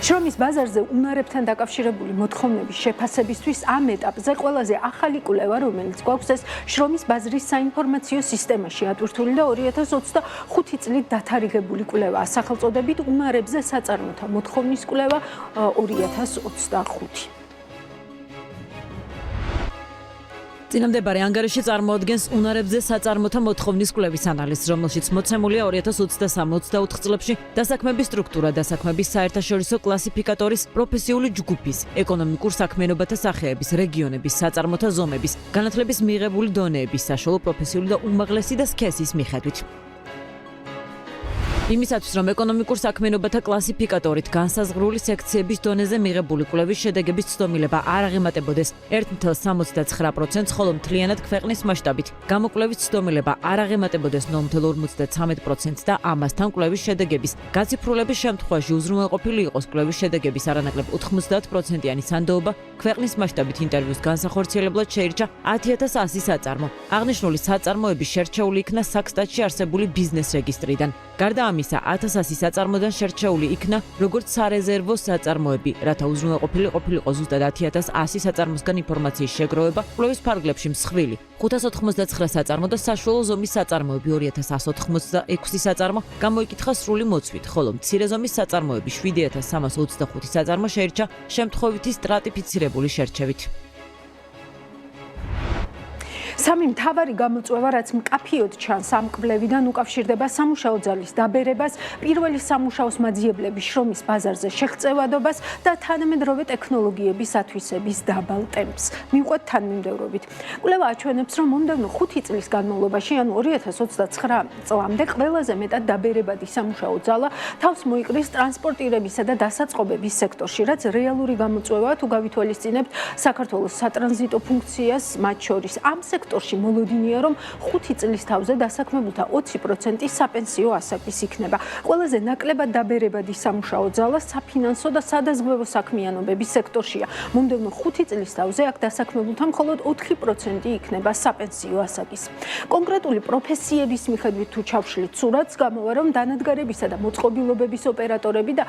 შრომის ბაზარზე უნარებთან დაკავშირებული მოთხოვნების შეფასებისთვის ამ ეტაპზე ყველაზე ახალი კვლევა, რომელიც გვაქვს, ეს შრომის ბაზრის საინფორმაციო სისტემაში ატვირთული და 2025 წლით დათარიღებული კვლევაა, სახელწოდებით უნარებზე საწარმოთა მოთხოვნის კვლევა 2025. წინამდებარე ანგარიში წარმოადგენს უნარებზე საწარმოთა მოთხოვნის კვლევის ანალიზს, რომელშიც მოცემულია 2023-24 წლებში დასაქმების სტრუქტურა, დასაქმების საერთაშორისო კლასიფიკატორის, პროფესიული ჯგუფის, ეკონომიკურ საქმიანობათა სახეების, რეგიონების, საწარმოთა ზომების, განათლების მიღებული დონეების, საშუალო პროფესიული და უმაღლესი და სქესის მიხედვით. იმისათვის, რომ ეკონომიკურ საქმიანობათა კლასიფიკატორით განსაზღვრული სექციების დონეზე მიღებული კვლევის შედეგების ცდომილება არ აღემატებოდეს 1.79%, ხოლო მთლიანად ქვეყნის მასშტაბით გამოკვლევის ცდომილება არ აღემატებოდეს 0.53% და ამასთან კვლევის შედეგების გაციფრულების შემთხვევაში უზრუნველყოფილი იყოს კვლევის შედეგების არანაკლებ 90%-იანი სანდოობა, ქვეყნის მასშტაბით ინტერვიუს განსახორციელებლად შეირჩა 10,100 საწარმო. აღნიშნული საწარმოები შერჩეული იქნა საქსტატში არსებული ბიზნეს რეგისტრიდან. გარდა ამისა, 1100 საწარმოდან შერჩეული იქნა როგორც სარეზერვო საწარმოები, რათა უზრუნველყოფილი ყოფილიყო ზუსტად 10,100 საწარმოსგან ინფორმაციის შეგროვება, კვლევის ფარგლებში მსხვილი 599 საწარმო და საშუალო ზომის საწარმოები 2186 საწარმო გამოიკითხა სრული მოცვით, ხოლო მცირე ზომის საწარმოები 7325 საწარმო შეირჩა შემთხვევითი სტრატიფიცირებული შერჩევით. სამი მთავარი გამოწვევა, რაც მკაფიოდ ჩანს ამ კვლევიდან, უკავშირდება სამუშაო ძალის დაბერებას, პირველი სამუშაოს მაძიებლების შრომის ბაზარზე შეღწევადობას და თანამედროვე ტექნოლოგიების ათვისების დაბალ ტემპს. მივყვეთ თანმიმდევრობით. კვლევა აჩვენებს, რომ მომდევნო 5 წლის განმავლობაში, ანუ 2029 წლამდე, ყველაზე მეტად დაბერებადი სამუშაო ძალა თავს მოიყრის ტრანსპორტირებისა და დასაწყობების სექტორში, რაც რეალური გამოწვევაა, თუ გავითვალისწინებთ საქართველოს სატრანზიტო ფუნქციას, მათ შორის ამ სექტორში მოლოდინია, რომ 5 წლის თავზე დასაქმებულთა 20% საპენსიო ასაკის იქნება. ყველაზე ნაკლებად დაბერებადი სამუშაო ძალა საფინანსო და სადაზღვევო საქმიანობების სექტორშია. მომდევნო 5 წლის თავზე აქ დასაქმებულთა მხოლოდ 4% იქნება საპენსიო ასაკის. კონკრეტული პროფესიების მიხედვით თუ ჩავშლით სურათს, გამოვა, რომ დანადგარებისა და მოწყობილობების ოპერატორები და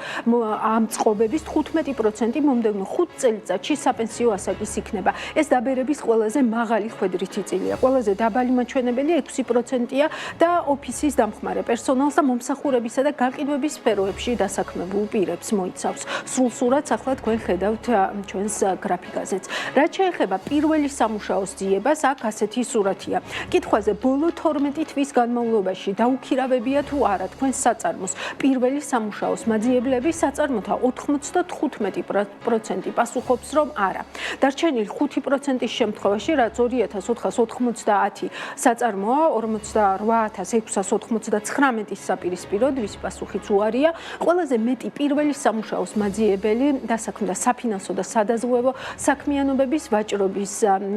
ამ წყობების 15% მომდევნო 5 წელიწადში საპენსიო ასაკის იქნება. ეს დაბერების ყველაზე მაღალი ხვედრითი წილია. ყველაზე დაბალი მაჩვენებელი 6%-ია და ოფისის დამხმარე პერსონალს და მომსახურებისა და გაყიდვების სფეროებში დასაქმებულ პირებს მოიცავს. სრულ სურათს ახლა თქვენ ხედავთ ჩვენს გრაფიკაზეც. რაც შეეხება პირველი სამუშაოს ძიებას, აქ ასეთი სურათია. კითხვაზე ბოლო 12 თვის განმავლობაში დაუქირავებია თუ არა თქვენს საწარმოს პირველი სამუშაოს მაძიებლები, საწარმოთა 95% პასუხობს, რომ არა. დარჩენილი 5%-ის შემთხვევაში, რაც 2490 საწარმოა 48699 საპირისპიროდ, ვის პასუხიც უარია. ყველაზე მეტი პირველი სამუშაოს მაძიებელი დასაქმდა საფინანსო და სადაზღვევო საქმიანობების, ვაჭრობის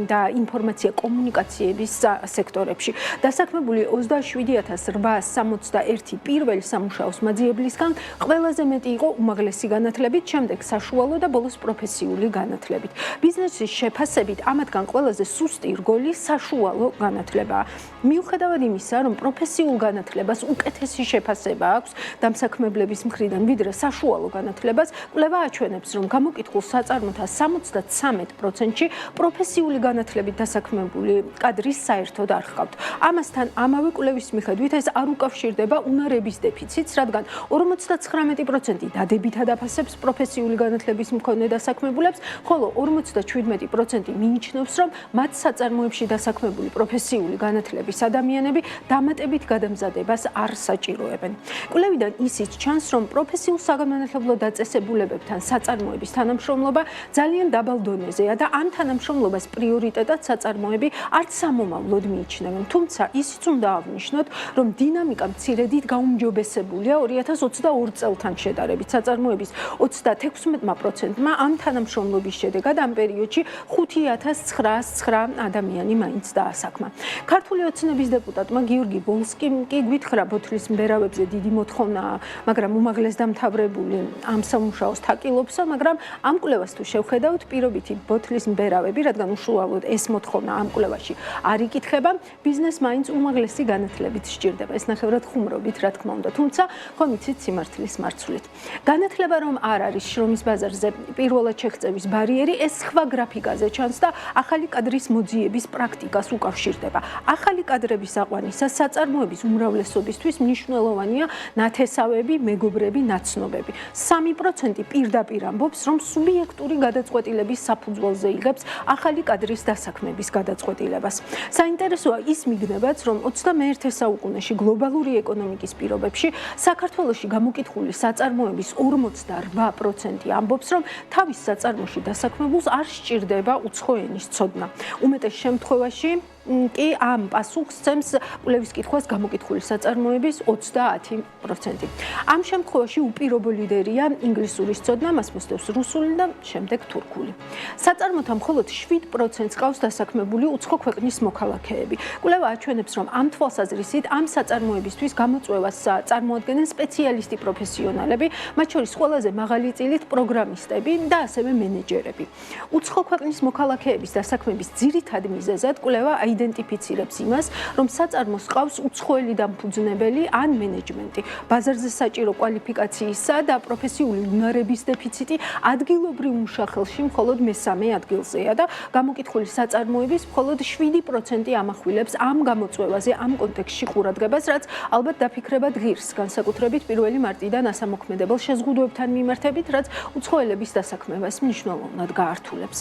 და ინფორმაცია კომუნიკაციების სექტორებში. დასაქმებული 27861 პირველი სამუშაოს მაძიებლისგან ყველაზე მეტი იყო უმაღლესი განათლებით, შემდეგ საშუალო და ბოლოს პროფესიული განათლებით. ბიზნესის შეფასებით ამათგან ყველაზე სუსტი რგოლი საშუალო განათლებაა. მიუხედავად იმისა, რომ პროფესიულ განათლებას უკეთესი შეფასება აქვს დამსაქმებლების მხრიდან, ვიდრე საშუალო განათლებას, კვლევა აჩვენებს, რომ გამოკითხულ საწარმოთა 73%-ში პროფესიული განათლებით დასაქმებული კადრის საერთოდ არ ჰყავთ. ამასთან ამავე კვლევის მიხედვით ეს არ უკავშირდება უნარების დეფიციტს, რადგან 59% დადებითად აფასებს პროფესიული განათლების მქონე დასაქმებულებს, ხოლო 57% მიიჩნევს, რომ მათ საწარმოებში დასაქმებული პროფესიული განათლების ადამიანები დამატებით გადამზადებას არ საჭიროებენ. კვლევიდან ისიც ჩანს, რომ პროფესიულ საგანმანათლებლო დაწესებულებებთან საწარმოების თანამშრომლობა ძალიან დაბალ დონეზეა და ამ თანამშრომლობას პრიორიტეტად საწარმოები არც სამომავლოდ მიიჩნევენ. თუმცა ისიც უნდა აღნიშნოთ, რომ დინამიკა მცირედით გაუმჯობესებულია 2022 წელთან შედარებით. საწარმოების 36%-მა ამ თანამშრომლობის შედეგად ამ პერიოდში 5909 ადამიანი მაინც დაასაქმა. ქართული ოცნების დეპუტატმა გიორგი ბოლსკიმ კი გვითხრა ბოთლის მბერავებზე დიდი მოთხოვნაა, მაგრამ უმაღლეს დამთავრებული ამ სამუშაოს თაკილობსა, მაგრამ ამ კვლევას თუ შევხედავთ, პირობითი ბოთლის მბერავები, რადგან უშუალოდ ეს მოთხოვნა ამ კვლევაში არ იკითხება, ბიზნესს მაინც უმაღლესი განათლებით სჭირდება. ეს ნახევრად ხუმრობით, რა თქმა უნდა, თუმცა ხომ იცით სიმართლის მარცვლით. განათლება რომ არ არის შრომის ბაზარზე პირველად შეღწევის ბარიერი, ეს სხვა გრაფიკაზე ჩანს და ახალი კადრის მოძიების პრაქტიკას უკავშირდება. ახალი კადრების აყვანისას საწარმოების უმრავლესობისთვის მნიშვნელოვანია ნათესავები, მეგობრები, ნაცნობები. 3% პირდაპირ ამბობს, რომ სუბიექტური გადაწყვეტილების საფუძველზე იღებს ახალი კადრის დასაქმების გადაწყვეტილებას. საინტერესოა ის მიგნებაც, რომ 21 საუკუნეში გლობალური ეკონომიკის პირობებში საქართველოში გამოკითხული საწარმოების 48% ამბობს, რომ თავის საწარმოში დასაქმებულს არ სჭირდება უცხო ენის ცოდნა. უმეტეს შემთხვევაში კი ამ პასუხს სცემს კვლევის კითხვას გამოკითხული საწარმოების 30%. ამ შემთხვევაში უპირობო ლიდერია ინგლისურის ცოდნა, მას მოსდევს რუსული და შემდეგ თურქული. საწარმოთა მხოლოდ 7%-ს ყავს დასაქმებული უცხო ქვეყნის მოქალაქეები. კვლევა აჩვენებს, რომ ამ თვალსაზრისით ამ საწარმოებისთვის გამოწვევას წარმოადგენენ სპეციალისტი პროფესიონალები, მათ შორის ყველაზე მაღალი წილით პროგრამისტები და ასევე მენეჯერები. უცხო ქვეყნის მოქალაქეების დასაქმების ძირითად მიზეზად კვლევა აიდენტიფიცირებს იმას, რომ საწარმოს ყავს უცხოელი დამფუძნებელი ან მენეჯმენტი, ბაზარზე საჭირო კვალიფიკაციისა და პროფესიული უნარების დეფიციტი ადგილობრივ მუშახელში მხოლოდ მესამე ადგილზეა და გამოკითხული საწარმოების მხოლოდ 7% ამახვილებს ამ გამოწვევაზე ამ კონტექსტში ყურადღებას, რაც ალბათ დაფიქრებად ღირს, განსაკუთრებით 1 მარტიდან ასამოქმედებელ შეზღუდვებთან მიმართებით, რაც უცხოელების დასაქმებას მნიშვნელოვნად გაართულებს.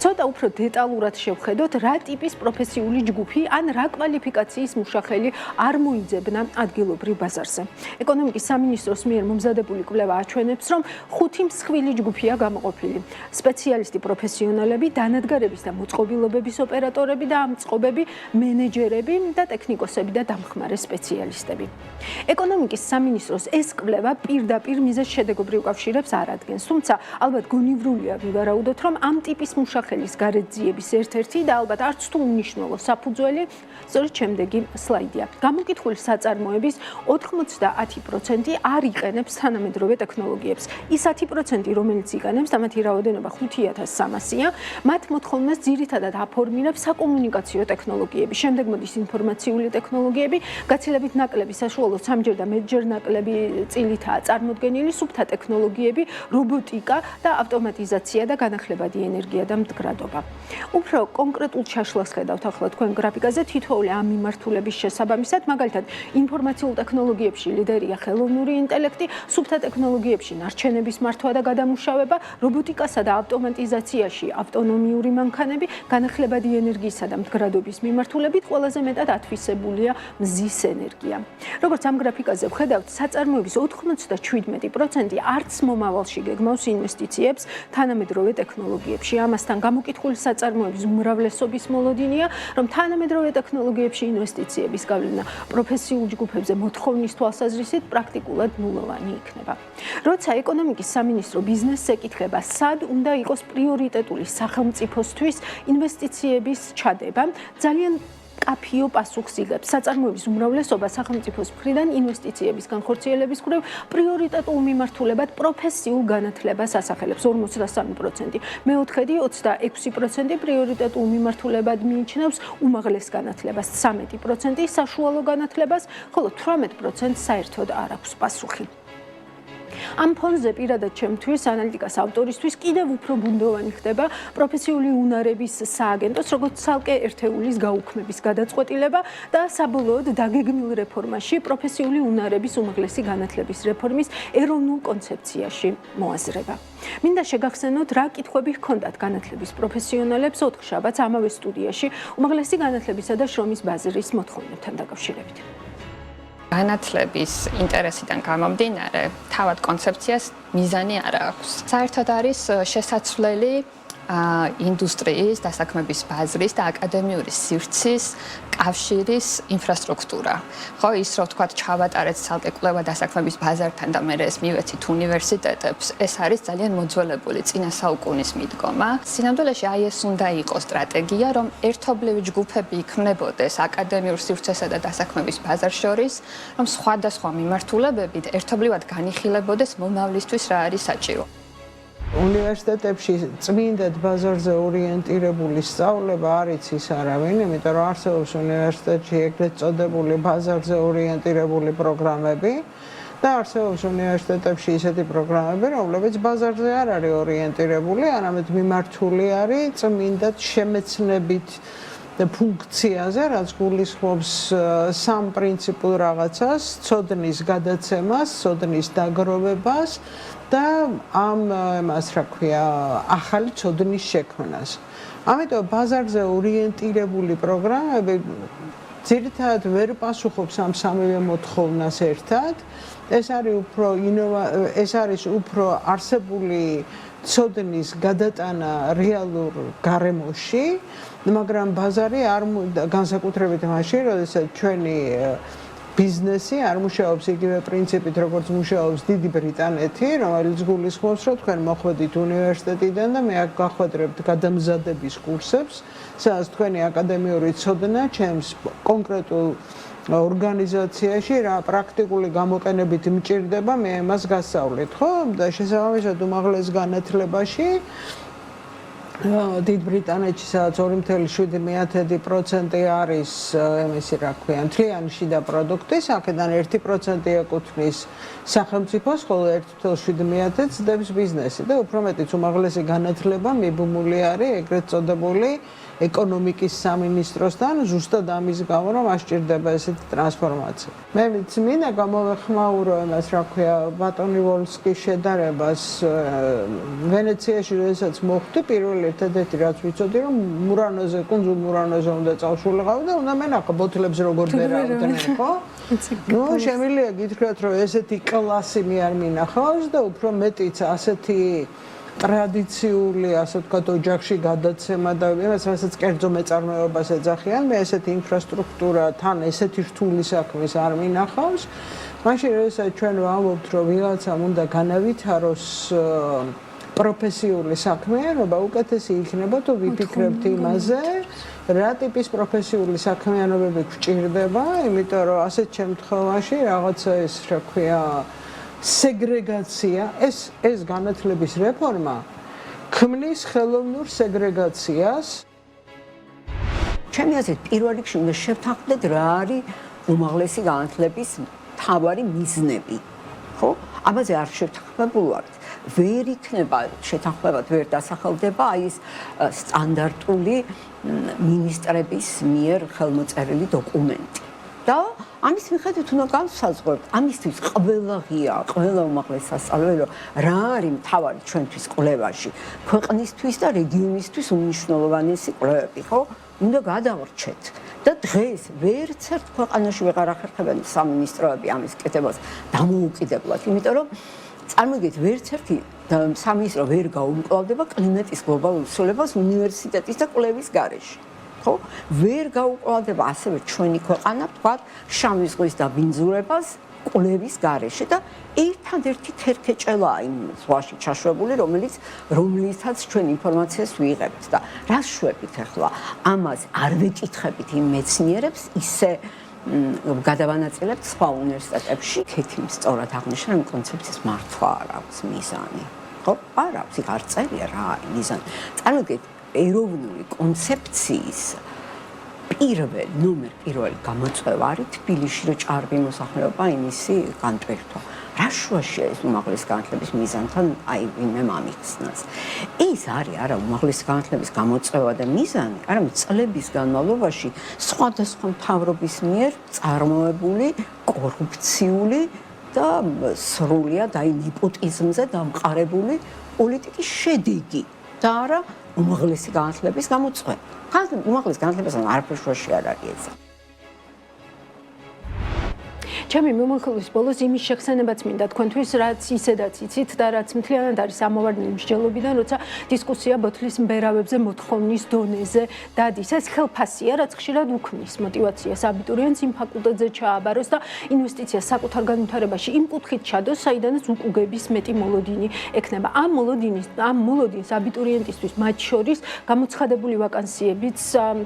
ცოტა უფრო დეტალურად შევხედოთ, რა ტიპის პროფესიული ჯგუფი ან რა კვალიფიკაციის მუშახელი არ მოიძებნა ადგილობრივ ბაზარზე. ეკონომიკის სამინისტროს მიერ მომზადებული კვლევა აჩვენებს, რომ 5 მსხვილი ჯგუფია გამოყოფილი. სპეციალისტი პროფესიონალები, დანადგარების და მოწყობილობების ოპერატორები და ამწყობები, მენეჯერები და ტექნიკოსები და დამხმარე სპეციალისტები. ეკონომიკის სამინისტროს ეს კვლევა პირდაპირ მიზეზ შედეგობრივ კავშირებს არ ადგენს, თუმცა ალბათ გონივრულია ვივარაუდოთ, რომ ამ ტიპის მუშახელის გარეთძიების ერთ-ერთი და ალბათ არც თუ უნიშნულო საფუძველი სწორედ შემდეგი სლაიდია. გამოკითხული საწარმოების 90% არ იყენებს თანამედროვე ტექნოლოგიებს. ის 10%, რომელიც იყენებს და მათი რაოდენობა 5300-ია, მათ მოთხოვნას ძირითადად აფორმირებს საკომუნიკაციო ტექნოლოგიები. შემდეგ მოდის ინფორმაციული ტექნოლოგიები, გაცილებით ნაკლები საშუალო 3-ჯერ და მეტჯერ ნაკლები წილითაა წარმოდგენილი სუფთა ტექნოლოგიები, რობოტიკა და ავტომატიზაცია და განახლებადი ენერგია და მდგრადობა. უფრო კონკრეტულ ჩაშლას ხედავთ ახლა თქვენ გრაფიკაზე თითოეული ამ მიმართულების შესაბამისად, მაგალითად, ინფორმაციულ ტექნოლოგიებში ლიდერია ხელოვნური ინტელექტი, სუფთა ტექნოლოგიებში ნარჩენების მართვა და გადამუშავება, რობოტიკასა და ავტომატიზაციაში ავტონომიური მანქანები, განახლებადი ენერგიისა და მდგრადობის მიმართულებით ყველაზე მეტად ათვისებულია მზის ენერგია. როგორც ამ გრაფიკაზე ვხედავთ, საწარმოების 97% არც მომავალში გეგმავს ინვესტიციებს თანამედროვე ტექნოლოგიებში. ამასთან გამოკითხული საწარმოების უმრავლესობის მოლოდინია, რომ თანამედროვე ტექნოლოგიებში ინვესტიციების გავლენა პროფესიულ ჯგუფებზე მოთხოვნის თვალსაზრისით პრაქტიკულად ნულოვანი იქნება. როცა ეკონომიკის სამინისტრო ბიზნესს ეკითხება, სად უნდა იყოს პრიორიტეტული სახელმწიფოსთვის ინვესტიციების ჩადება, ძალიან კაფიო პასუხს იღებს. საწარმოების უმრავლესობა სახელმწიფოს მხრიდან ინვესტიციების განხორციელების კვლევ პრიორიტეტულ მიმართულებად პროფესიულ განათლებას ასახელებს 53%. მეოთხედი 26% პრიორიტეტულ მიმართულებად მიიჩნევს უმაღლეს განათლებას, 13% საშუალო განათლებას, ხოლო 18% საერთოდ არ აქვს პასუხი. ამ ფონზე პირადად ჩემთვის ანალიტიკას ავტორისთვის კიდევ უფრო ბუნდოვანი ხდება პროფესიული უნარების სააგენტოს, როგორც ცალკე ერთეულის გაუქმების გადაწყვეტილება და საბოლოოდ დაგეგმილ რეფორმაში პროფესიული უნარების უმაღლესი განათლების რეფორმის ეროვნულ კონცეფციაში მოაზრება. მინდა შეგახსენოთ, რა კითხვები ჰქონდათ განათლების პროფესიონალებს ოთხშაბათს ამავე სტუდიაში უმაღლესი განათლებისა და შრომის ბაზრის მოთხოვნებთან დაკავშირებით. განათლების ინტერესიდან გამომდინარე, თავად კონცეფციას მიზანი არ აქვს. საერთოდ არის შესაძლებელი ინდუსტრიის, დასაქმების ბაზრის და აკადემიური სივრცის კავშირის ინფრასტრუქტურა. ხო, ის რო ვთქვათ, ჩავატარეთ ცალკე კვლევა დასაქმების ბაზართან და მე ეს მივეცით უნივერსიტეტებს, ეს არის ძალიან მოძველებული წინა საუკუნის მიდგომა. სინამდვილეში აი ეს უნდა იყოს სტრატეგია, რომ ერთობლივი ჯგუფები იქმნებოდეს აკადემიურ სივრცესა და დასაქმების ბაზარს შორის, რომ სხვადასხვა მიმართულებებით ერთობლივად განიხილებოდეს მომავლისთვის რა არის საჭირო. უნივერსიტეტებში წმინდად ბაზარზე ორიენტირებული სწავლება არ იცის არავინ, იმიტომ რომ არსებობს უნივერსიტეტში ეგრეთ წოდებული ბაზარზე ორიენტირებული პროგრამები და არსებობს უნივერსიტეტებში ისეთი პროგრამები, რომლებიც ბაზარზე არ არის ორიენტირებული, არამედ მიმართული არის წმინდად შემეცნებით ფუნქციაზე, რაც გულისხმობს სამ პრინციპულ რაღაცას, ცოდნის გადაცემას, ცოდნის დაგროვებას და ამ მას რა ქვია, ახალი ცოდნის შექმნას. ამიტომ ბაზარზე ორიენტირებული პროგრამები ძირითადად ვერ პასუხობს ამ სამივე მოთხოვნას ერთად. ეს არის უფრო არსებული ცოდნის გადატანა რეალურ გარემოში, მაგრამ ბაზარი არ განსაკუთრებით მაშინ, როდესაც ჩვენი ბიზნესი არ მუშაობს იგივე პრინციპით, როგორც მუშაობს დიდი ბრიტანეთი, რომელიც გულისხმობს, რომ თქვენ მოხვედით უნივერსიტეტიდან და მე აქ გახვედრებთ გადამზადების კურსებს, სადაც თქვენი აკადემიური ცოდნა ჩემს კონკრეტულ ორგანიზაციაში რა პრაქტიკული გამოყენებით მჭირდება, მე ამას გასწავლით, ხო? და შესაბამისად უმაღლეს განათლებაში დიდ ბრიტანეთში სადაც 2.7% არის იმისი რა ქვია, მთლიანი შიდა პროდუქტი, აქედან 1% ეკუთვნის სახელმწიფოს, ხოლო 1.7% ძდებს ბიზნესი და უფრო მეტიც უმაღლესი განათლება მიბმული არის ეგრეთ წოდებული ეკონომიკის სამინისტროსთან, ზუსტად ამის გამო, რომ ასჭირდება ესეთი ტრანსფორმაცია. მე მინდა გამოვეხმაურო იმას, რა ქვია, ბატონი ვოლსკის შედარებას ვენეციაში, როდესაც მოხვდი, პირველი ერთადერთი რაც ვიცოდი, რომ მურანოზე, კუნძულ მურანოზე უნდა წავშულიყავ და უნდა მენახო ბოთლებს როგორ ბერავდნენ, ხო? ნუ შემიძლია გითხრათ, რომ ესეთი კლასი მე არ მინახავს და უფრო მეტიც ასეთი ტრადიციული, ასე ვთქვათ, ოჯახში გადაცემა და იმას, რასაც კერძო მეწარმეობას ეძახიან, მე ესეთი ინფრასტრუქტურა თან ესეთი რთული საქმის არ მინახავს. მაშინ როდესაც ჩვენ ვამბობთ, რომ ვიღაცამ უნდა განავითაროს პროფესიული საქმიანობა, უკეთესი იქნება თუ ვიფიქრებთ იმაზე, რა ტიპის პროფესიული საქმიანობები გვჭირდება, იმიტომ რომ ასეთ შემთხვევაში რაღაცა ეს, რა ქვია, სეგრეგაცია, ეს განათლების რეფორმა ქმნის ხელოვნურ სეგრეგაციას. ჩემი აზრით, პირველ რიგში უნდა შევთანხმდეთ რა არის უმაღლესი განათლების მთავარი მიზნები. ხო? ამაზე არ შევთანხმებულ ვართ. ვერ იქნება შეთანხმებად ვერ დასახელდება აი ეს სტანდარტული მინისტრების მიერ ხელმოწერილი დოკუმენტი. და ამის მიხედვით უნდა განსაზღვროთ, ამისთვის ყველა ღია, ყველა უმაღლეს სასწავლებელი რა არის მთავარი ჩვენთვის კვლევაში, ქვეყნისთვის და რეგიონისთვის უმნიშვნელოვანესი კვლევები, ხო? უნდა გადავრჩეთ. და დღეს ვერც ერთ ქვეყანაში ვეღარ ახერხებენ სამინისტროები ამის კეთებას დამოუკიდებლად, იმიტომ რომ წარმოგიდგენთ, ვერც ერთი სამინისტრო ვერ გაუმკლავდება კლიმატის გლობალურ ცვლილებას უნივერსიტეტის და კვლევის გარეშე. ხო? ვერ გაუკლავდება ასევე ჩვენი ქვეყანა, თქვათ, შავი ზღვის დაბინძურებას კვლევის გარეშე და ერთადერთი თერქეჭელაა იმ ზღვაში ჩაშვებული, რომლითაც ჩვენ ინფორმაციას ვიღებთ და რას შვებით ახლა? ამას არ ვეკითხებით იმ მეცნიერებს, ისე გადავანაწილებთ სხვა უნივერსიტეტებში. ქეთიმ სწორად აღნიშნა, რომ კონცეფციის მართვა არ აქვს მიზანი. ხო? არ აქვს, იქ არ წერია რა არის მიზანი. წარმოგიდგენთ, ეროვნული კონცეფციის პირველი გამოწვევა არის თბილისში რო ჭარბი მოსახლეობა იმისი განტვირთვა. რა შუაშია ეს უმაღლესი განათლების მიზანთან აი ვინმე ამიხსნას. ეს არის არა უმაღლესი განათლების გამოწვევა და მიზანი, არამედ წლების განმავლობაში სხვადასხვა მთავრობის მიერ წარმოებული კორუფციული და სრულად აი ნეპოტიზმზე დამყარებული პოლიტიკის შედეგი და არა უმაღლესი განათლების გამოწვევა. უმაღლეს განათლებასთან არაფერ შუაში არ არის ეს. ჩემი მომხმარის ბოლოს იმის შეხსენებაც მინდა თქვენთვის, რაც ისედაც იცით და რაც მთლიანად არის ამოვარდნილი მსჯელობიდან, როცა დისკუსია ბოთლის მბერავებზე მოთხოვნის დონეზე დადის. ეს ხელფასია, რაც ხშირად უქმნის მოტივაციას აბიტურიენტს იმ ფაკულტეტზე ჩააბაროს და ინვესტიციას საკუთარ განვითარებაში იმ კუთხით ჩადოს, საიდანაც უკუგების მეტი მოლოდინი ექნება. ამ მოლოდინს აბიტურიენტისთვის მათ შორის გამოცხადებული ვაკანსიებიც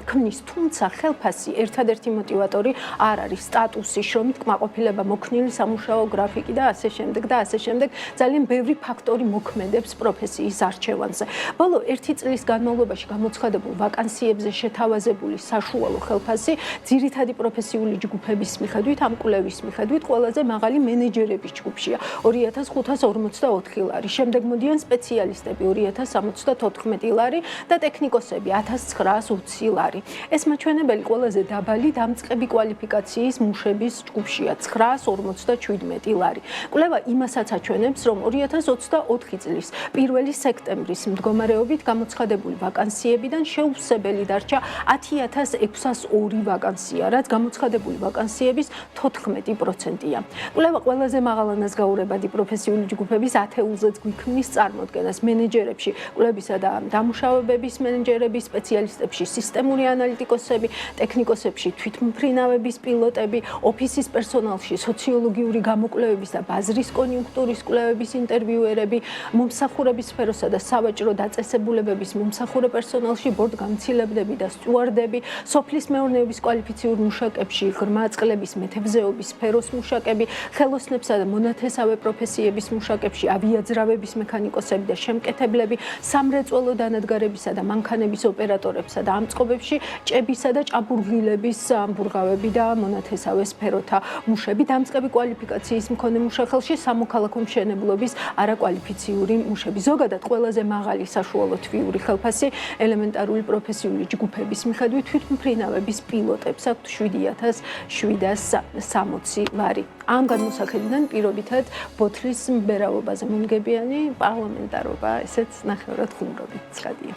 ქმნის, თუმცა ხელფასი ერთადერთი მოტივატორი არ არის. სტატუსი, შრომით კმაყოფილება, მოქნილი სამუშაო გრაფიკი და ასე შემდეგ და ასე შემდეგ. ძალიან ბევრი ფაქტორი მოქმედებს პროფესიის არჩევანზე. ბოლო 1 წლის განმავლობაში გამოცხადებულ ვაკანსიებზე შეთავაზებული საშუალო ხელფასი ძირითადი პროფესიული ჯგუფების მიხედვით, ამ კვლევის მიხედვით, ყველაზე მაღალი მენეჯერების ჯგუფშია 2544 ლარი. შემდეგ მოდიან სპეციალისტები 2074 ლარი და ტექნიკოსები 1920 ლარი. ეს მაჩვენებელი ყველაზე დაბალი დამწყები კვალიფიკაციის მუშების ჯგუფშია 957 ლარი. კვლევა იმასაც აჩვენებს, რომ 2024 წლის 1 სექტემბრის მდგომარეობით გამოცხადებული ვაკანსიებიდან შეუცვლელი დარჩა 10602 ვაკანსია, რაც გამოცხადებული ვაკანსიების 14%-ია. კვლევა ყველაზე მაღალ ანაზგაურებადი პროფესიული ჯგუფების ათეულზეც გვიქმნის წარმოდგენას მენეჯერებში, კვლევისა და დამუშავებების მენეჯერები, სპეციალისტებში, სისტემური ანალიტიკოსები, ტექნიკოსებში, თვითმფრინავების პილოტები, ოფისის პერსონალში, სოციოლოგიური გამოკვლევების და ბაზრის კონიუნქტურის კვლევების ინტერვიუერები, მომსახურების სფეროსა და სავაჭრო დაწესებულებების მომსახურე პერსონალში, ბორტგამცილებლები და სტიუარდები, სოფლის მეურნეობის კვალიფიციურ მუშაკებში, ღრმა წყლების მეთევზეობის სფეროს მუშაკები, ხელოსნებსა და მონათესავე პროფესიების მუშაკებში, ავიაძრავების მექანიკოსები და შემკეთებლები, სამრეწველო დანადგარებისა და მანქანების ოპერატორებსა და ამწყობებში, ჭებისა და ჭაბურღილების ამბურღავები და მონათესავე სფეროთა მუშები, დამწყები კვალიფიკაციის მქონე მუშახელში, სამოქალაქო მშენებლობის არაკვალიფიციური მუშები. ზოგადად ყველაზე მაღალი საშუალო თვიური ხელფასი ელემენტარული პროფესიული ჯგუფების მიხედვით თვითმფრინავების პილოტებს აქვთ 7760 ლარი. ამ განმოსახედიდან პირობითად ბოთლის მბერავობაზე მომგებიანი პარლამენტარობა ესეც ნახევრად ხუმრობით ცხადია.